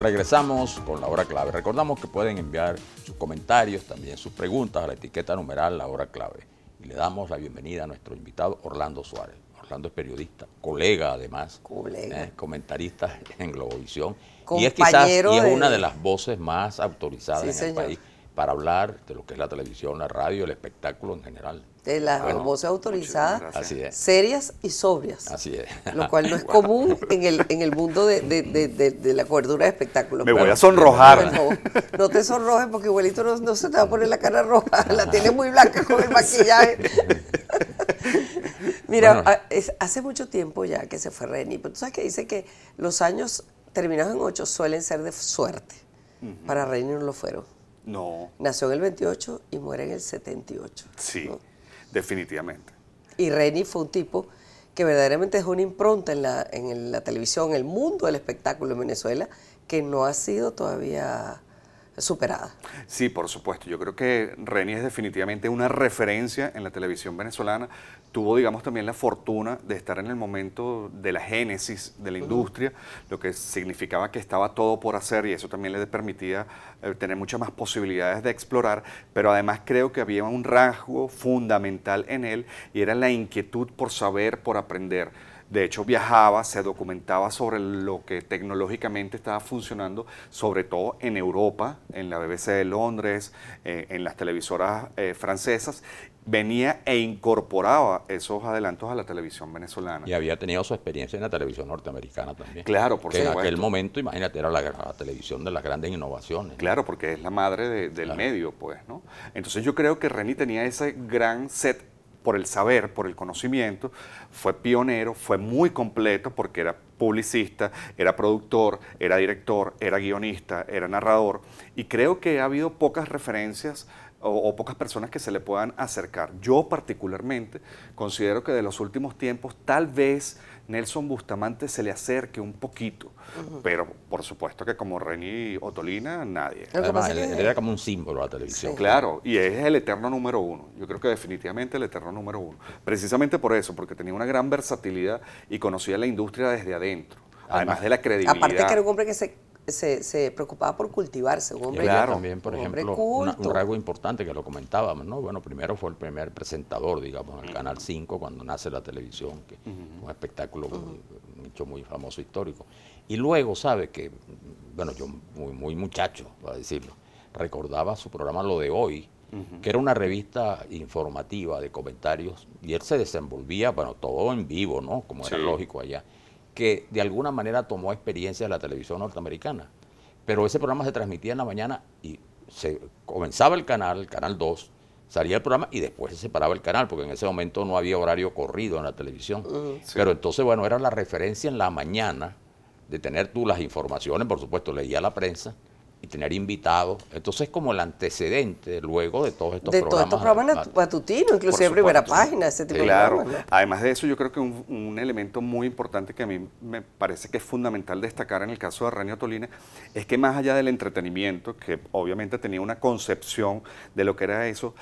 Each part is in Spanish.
Regresamos con la hora clave. Recordamos que pueden enviar sus comentarios, también sus preguntas a la etiqueta numeral La Hora Clave. Y le damos la bienvenida a nuestro invitado Orlando Suárez. Orlando es periodista, colega además, comentarista en Globovisión. Y es una de las voces más autorizadas en el país para hablar de lo que es la televisión, la radio, el espectáculo en general. De las voces autorizadas, así es, serias y sobrias. Así es. Lo cual no es común en el mundo de la cobertura de espectáculos. Me voy a sonrojar. No te sonrojes porque igualito no se te va a poner la cara roja. La tienes muy blanca con el maquillaje. Mira, bueno, hace mucho tiempo ya que se fue Reni, pero tú sabes que dice que los años terminados en 8 suelen ser de suerte. Para Reni no lo fueron. No. Nació en el 28 y muere en el 78. Sí, ¿no? Definitivamente. Y Reni fue un tipo que verdaderamente dejó una impronta en la televisión, en el mundo del espectáculo en Venezuela, que no ha sido todavía superada. Sí, por supuesto. Yo creo que Reni es definitivamente una referencia en la televisión venezolana. Tuvo, digamos, también la fortuna de estar en el momento de la génesis de la industria, lo que significaba que estaba todo por hacer y eso también le permitía tener muchas más posibilidades de explorar, pero además creo que había un rasgo fundamental en él y era la inquietud por saber, por aprender. De hecho, viajaba, se documentaba sobre lo que tecnológicamente estaba funcionando, sobre todo en Europa, en la BBC de Londres, en las televisoras francesas. Venía e incorporaba esos adelantos a la televisión venezolana. Y había tenido su experiencia en la televisión norteamericana también. Claro, por supuesto. En aquel momento, imagínate, era la televisión de las grandes innovaciones. Claro, porque es la madre del medio, pues, ¿no? Entonces yo creo que Reni tenía ese gran set por el saber, por el conocimiento, fue pionero, fue muy completo porque era publicista, era productor, era director, era guionista, era narrador, y creo que ha habido pocas referencias o pocas personas que se le puedan acercar. Yo particularmente considero que de los últimos tiempos tal vez Nelson Bustamante se le acerque un poquito, pero por supuesto que como Reni Ottolina, nadie. Además, él era como un símbolo de la televisión. Sí. Claro, y es el eterno número uno. Yo creo que definitivamente el eterno número uno. Precisamente por eso, porque tenía una gran versatilidad y conocía la industria desde adentro, además de la credibilidad. Aparte que era un hombre que se preocupaba por cultivarse, un hombre claro, también, por ejemplo, un culto. rasgo importante que lo comentábamos, ¿no? Bueno, primero fue el primer presentador, digamos, en el Canal 5 cuando nace la televisión, que un espectáculo muy famoso, histórico. Y luego, ¿sabe? Que, bueno, yo muy muchacho, para decirlo, recordaba su programa Lo de Hoy, que era una revista informativa de comentarios, y él se desenvolvía, bueno, todo en vivo, ¿no? Como era lógico allá, que de alguna manera tomó experiencia de la televisión norteamericana. Pero ese programa se transmitía en la mañana y se comenzaba el canal 2, salía el programa y después se separaba el canal, porque en ese momento no había horario corrido en la televisión. Pero entonces, bueno, era la referencia en la mañana de tener tú las informaciones, por supuesto, leía la prensa, y tener invitados. Entonces, como el antecedente luego de todos estos programas. De todos estos programas matutinos, inclusive Primera Página, ese tipo de programas. Claro. Además de eso, yo creo que un elemento muy importante que a mí me parece que es fundamental destacar en el caso de Reni Ottolina es que más allá del entretenimiento, que obviamente tenía una concepción de lo que era eso,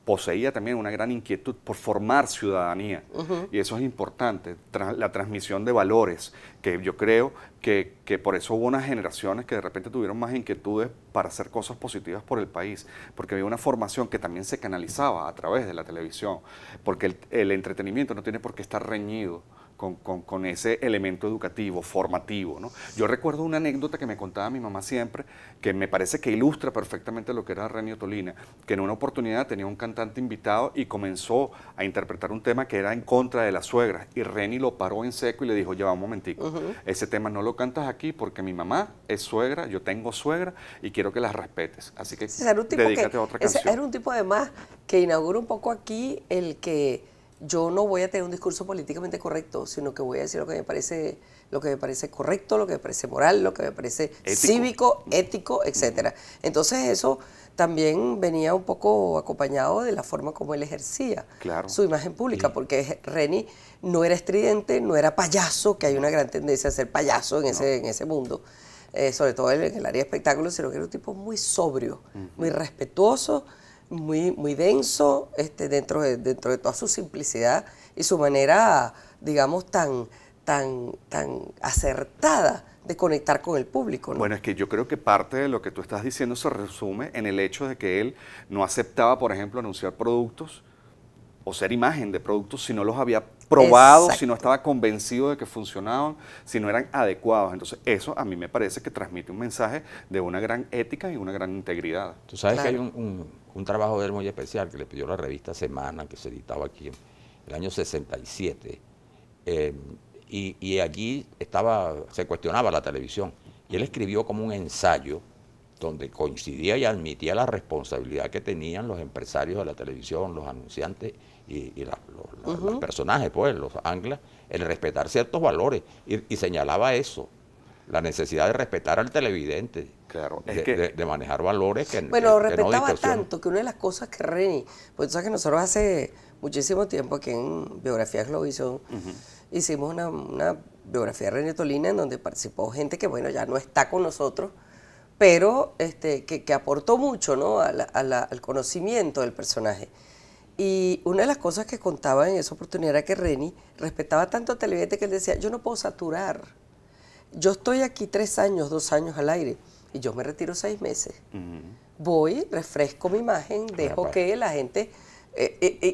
poseía también una gran inquietud por formar ciudadanía, y eso es importante, la transmisión de valores, que yo creo que por eso hubo unas generaciones que de repente tuvieron más inquietudes para hacer cosas positivas por el país, porque había una formación que también se canalizaba a través de la televisión, porque el entretenimiento no tiene por qué estar reñido con ese elemento educativo, formativo, ¿no? Yo recuerdo una anécdota que me contaba mi mamá siempre, que me parece que ilustra perfectamente lo que era Reni Ottolina, que en una oportunidad tenía un cantante invitado y comenzó a interpretar un tema que era en contra de las suegras, y Reni lo paró en seco y le dijo, ya va un momentico, ese tema no lo cantas aquí porque mi mamá es suegra, yo tengo suegra y quiero que las respetes, así que dedícate a otra canción. Era un tipo además que inaugura un poco aquí el que yo no voy a tener un discurso políticamente correcto, sino que voy a decir lo que me parece correcto, lo que me parece moral, lo que me parece cívico, ético, etcétera. Entonces eso también venía un poco acompañado de la forma como él ejercía su imagen pública, porque Reni no era estridente, no era payaso, que hay una gran tendencia a ser payaso en ese mundo, sobre todo en el área de espectáculos, sino que era un tipo muy sobrio, muy respetuoso, muy denso, dentro de toda su simplicidad y su manera, digamos, tan acertada de conectar con el público, ¿no? Bueno, es que yo creo que parte de lo que tú estás diciendo se resume en el hecho de que él no aceptaba, por ejemplo, anunciar productos o ser imagen de productos si no los había probado, Exacto. si no estaba convencido de que funcionaban, si no eran adecuados. Entonces, eso a mí me parece que transmite un mensaje de una gran ética y una gran integridad. Tú sabes que hay Claro. un trabajo de él muy especial que le pidió la revista Semana, que se editaba aquí en el año 67, y allí se cuestionaba la televisión. Y él escribió como un ensayo donde coincidía y admitía la responsabilidad que tenían los empresarios de la televisión, los anunciantes y los personajes, pues, los anclas, el respetar ciertos valores. Y señalaba eso, la necesidad de respetar al televidente, Claro, es que de manejar valores que Bueno, no respetaba distorsionen. tanto que una de las cosas que Reni, pues tú sabes que nosotros hace muchísimo tiempo aquí en Biografías Globovisión hicimos una biografía de Reni Tolina en donde participó gente que, bueno, ya no está con nosotros, pero que aportó mucho, ¿no?, al conocimiento del personaje. Y una de las cosas que contaba en esa oportunidad era que Reni respetaba tanto al televidente que él decía, yo no puedo saturar. Yo estoy aquí 3 años, 2 años al aire y yo me retiro 6 meses. Voy, refresco mi imagen, dejo que la gente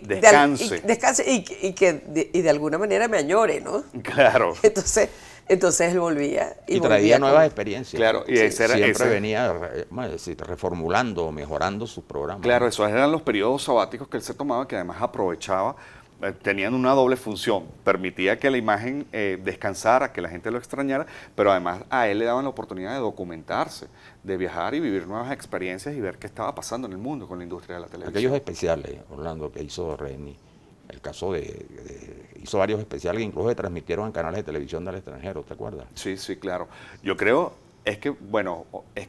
Descanse. descanse y de alguna manera me añore, ¿no? claro. Entonces él volvía Y volvía traía con- nuevas experiencias. Claro, y ese era- Siempre ese- venía bueno, es decir, reformulando, mejorando sus programas. Claro, esos eran los periodos sabáticos que él se tomaba, que además aprovechaba, tenían una doble función, permitía que la imagen descansara, que la gente lo extrañara, pero además a él le daban la oportunidad de documentarse, de viajar y vivir nuevas experiencias y ver qué estaba pasando en el mundo con la industria de la televisión. Aquellos especiales, Orlando, que hizo Reni, el caso hizo varios especiales que incluso se transmitieron en canales de televisión del extranjero, ¿te acuerdas? Sí, sí, claro. Yo creo, es que, bueno, es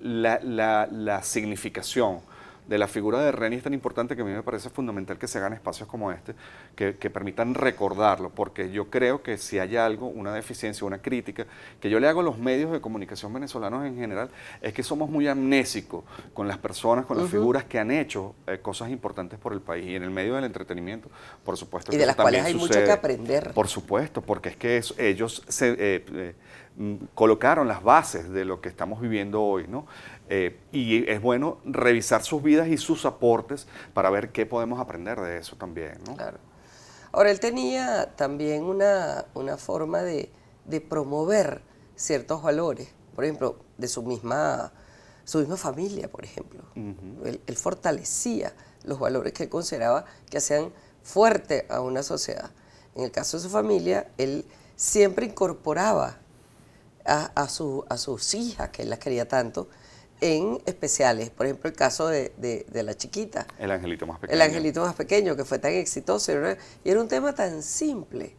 la significación de la figura de Reni es tan importante que a mí me parece fundamental que se hagan espacios como este, que permitan recordarlo, porque yo creo que si hay algo, una deficiencia, una crítica, que yo le hago a los medios de comunicación venezolanos en general, es que somos muy amnésicos con las personas, con las figuras que han hecho cosas importantes por el país, y en el medio del entretenimiento, por supuesto. Y que de eso las cuales también hay mucho sucede. que aprender. Por supuesto, porque es que ellos colocaron las bases de lo que estamos viviendo hoy, ¿no? Y es bueno revisar sus vidas y sus aportes para ver qué podemos aprender de eso también, ¿no? Claro. Ahora, él tenía también una forma de promover ciertos valores, por ejemplo, de su misma familia, por ejemplo. Él fortalecía los valores que él consideraba que hacían fuerte a una sociedad. En el caso de su familia, él siempre incorporaba a sus hijas, que él las quería tanto, en especiales. Por ejemplo, el caso de la chiquita. El angelito más pequeño. El angelito más pequeño, que fue tan exitoso. Y era un tema tan simple.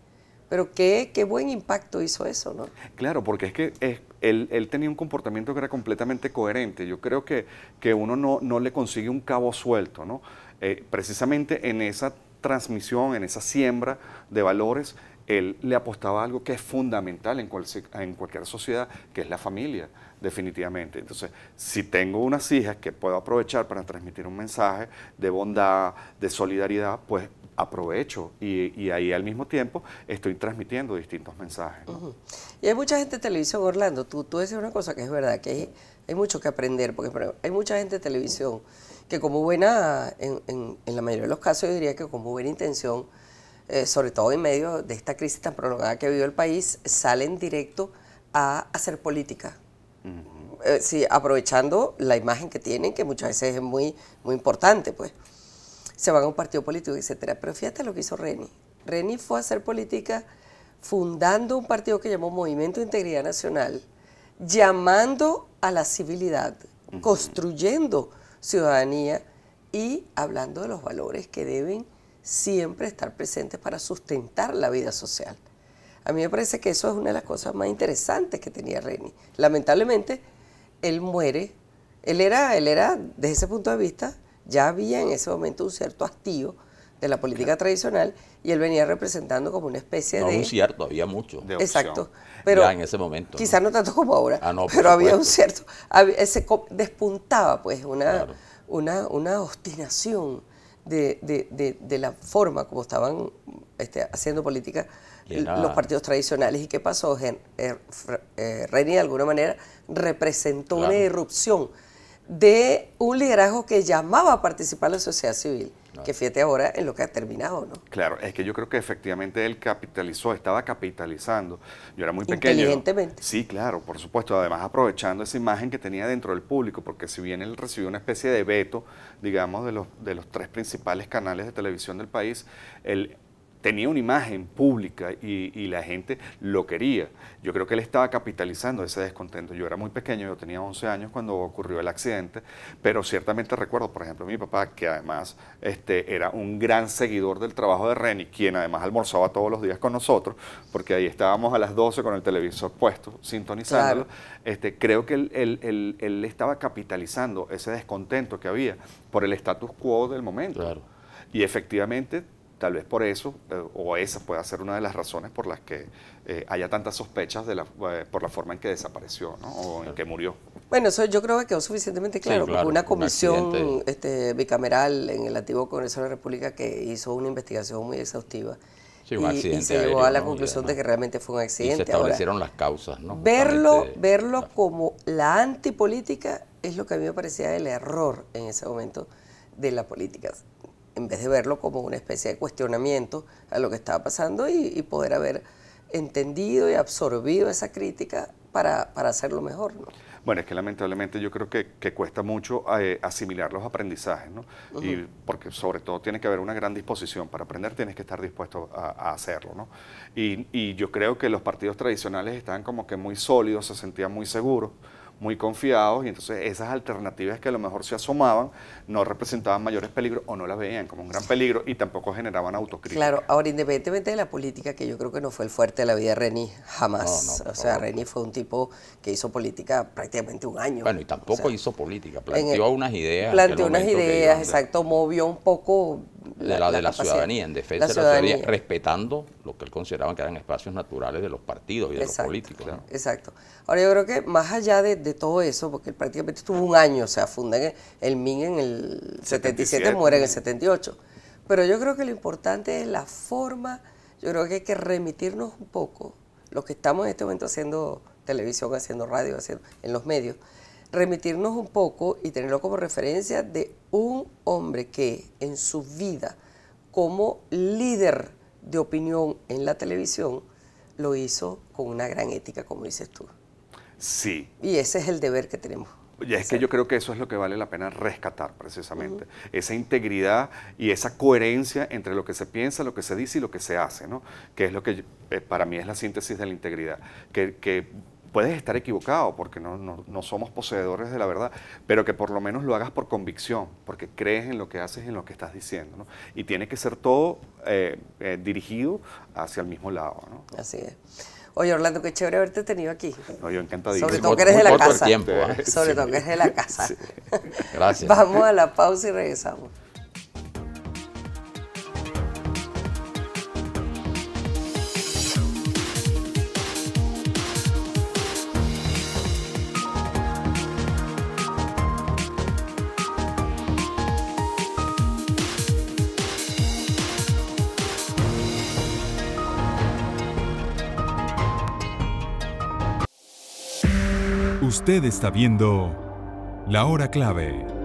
Pero qué buen impacto hizo eso, ¿no? Claro, porque es que él tenía un comportamiento que era completamente coherente. Yo creo que uno no le consigue un cabo suelto, ¿no? Precisamente en esa transmisión, en esa siembra de valores, él le apostaba a algo que es fundamental en cualquier sociedad, que es la familia, definitivamente. Entonces, si tengo unas hijas que puedo aprovechar para transmitir un mensaje de bondad, de solidaridad, pues aprovecho y ahí al mismo tiempo estoy transmitiendo distintos mensajes, ¿no? Y hay mucha gente de televisión, Orlando, tú decías una cosa que es verdad, que hay mucho que aprender, porque por ejemplo, hay mucha gente de televisión que como buena, en la mayoría de los casos yo diría que como buena intención, sobre todo en medio de esta crisis tan prolongada que vivió el país, salen directo a hacer política. Sí, aprovechando la imagen que tienen, que muchas veces es muy, muy importante, pues. Se van a un partido político, etcétera. Pero fíjate lo que hizo Reni. Reni fue a hacer política fundando un partido que llamó Movimiento de Integridad Nacional, llamando a la civilidad, construyendo ciudadanía y hablando de los valores que deben siempre estar presentes para sustentar la vida social. A mí me parece que eso es una de las cosas más interesantes que tenía Reni. Lamentablemente, él muere. Él era, desde ese punto de vista, ya había en ese momento un cierto hastío de la política tradicional y él venía representando como una especie No de... un cierto, había mucho. De Exacto. opción. Pero Ya en ese momento. quizás no tanto como ahora, Ah, no, por pero había un supuesto. cierto... despuntaba pues Claro. una obstinación de la forma como estaban haciendo política los partidos tradicionales. ¿Y qué pasó? Reni de alguna manera representó una irrupción de un liderazgo que llamaba a participar a la sociedad civil, que fíjate ahora en lo que ha terminado, ¿no? Claro, es que yo creo que efectivamente él estaba capitalizando. Yo era muy pequeño. Inteligentemente. Sí, claro, por supuesto, además aprovechando esa imagen que tenía dentro del público, porque si bien él recibió una especie de veto, digamos, de los 3 principales canales de televisión del país, él tenía una imagen pública y la gente lo quería. Yo creo que él estaba capitalizando ese descontento. Yo era muy pequeño, yo tenía 11 años cuando ocurrió el accidente, pero ciertamente recuerdo, por ejemplo, mi papá, que además era un gran seguidor del trabajo de Reni, quien además almorzaba todos los días con nosotros, porque ahí estábamos a las 12 con el televisor puesto, sintonizándolo. Claro. Creo que él estaba capitalizando ese descontento que había por el status quo del momento. Claro. Y efectivamente, tal vez por eso, o esa puede ser una de las razones por las que haya tantas sospechas por la forma en que desapareció, ¿no? O en que murió. Bueno, eso yo creo que quedó suficientemente claro, porque una comisión bicameral en el antiguo Congreso de la República que hizo una investigación muy exhaustiva. Sí, un accidente y se llegó a la conclusión de que realmente fue un accidente. Y se establecieron las causas, ¿no? Verlo como la antipolítica es lo que a mí me parecía el error en ese momento de la política, en vez de verlo como una especie de cuestionamiento a lo que estaba pasando y poder haber entendido y absorbido esa crítica para hacerlo mejor, ¿no? Bueno, es que lamentablemente yo creo que cuesta mucho asimilar los aprendizajes, ¿no? Y porque sobre todo tiene que haber una gran disposición. Para aprender tienes que estar dispuesto a hacerlo, ¿no? Y yo creo que los partidos tradicionales estaban como que muy sólidos, se sentían muy seguros, muy confiados, y entonces esas alternativas que a lo mejor se asomaban no representaban mayores peligros o no las veían como un gran peligro y tampoco generaban autocrítica. Claro, ahora independientemente de la política, que yo creo que no fue el fuerte de la vida de Reni, jamás. O sea, Reni fue un tipo que hizo política prácticamente un año. Bueno, y tampoco hizo política, planteó unas ideas. Planteó unas ideas, exacto, movió un poco de la ciudadanía, en defensa de la ciudadanía, respetando lo que él consideraba que eran espacios naturales de los partidos y de los políticos, ¿no? Exacto. Ahora yo creo que más allá de todo eso, porque él prácticamente estuvo un año, o sea, funda el MIN en el 77, muere en el 78. Pero yo creo que lo importante es la forma, yo creo que hay que remitirnos un poco, los que estamos en este momento haciendo televisión, haciendo radio, en los medios, remitirnos un poco y tenerlo como referencia de un hombre que en su vida, como líder de opinión en la televisión, lo hizo con una gran ética, como dices tú. Sí. Y ese es el deber que tenemos. Y es que yo creo que eso es lo que vale la pena rescatar precisamente, esa integridad y esa coherencia entre lo que se piensa, lo que se dice y lo que se hace, ¿no? Que es lo que para mí es la síntesis de la integridad, que puedes estar equivocado porque no somos poseedores de la verdad, pero que por lo menos lo hagas por convicción, porque crees en lo que haces y en lo que estás diciendo, ¿no? Y tiene que ser todo dirigido hacia el mismo lado, ¿no? Así es. Oye, Orlando, qué chévere haberte tenido aquí. No, yo encantadísimo. Sobre todo que eres de la casa. Tiempo, Sobre todo que eres de la casa. Sí. Gracias. Vamos a la pausa y regresamos. Usted está viendo La Hora Clave.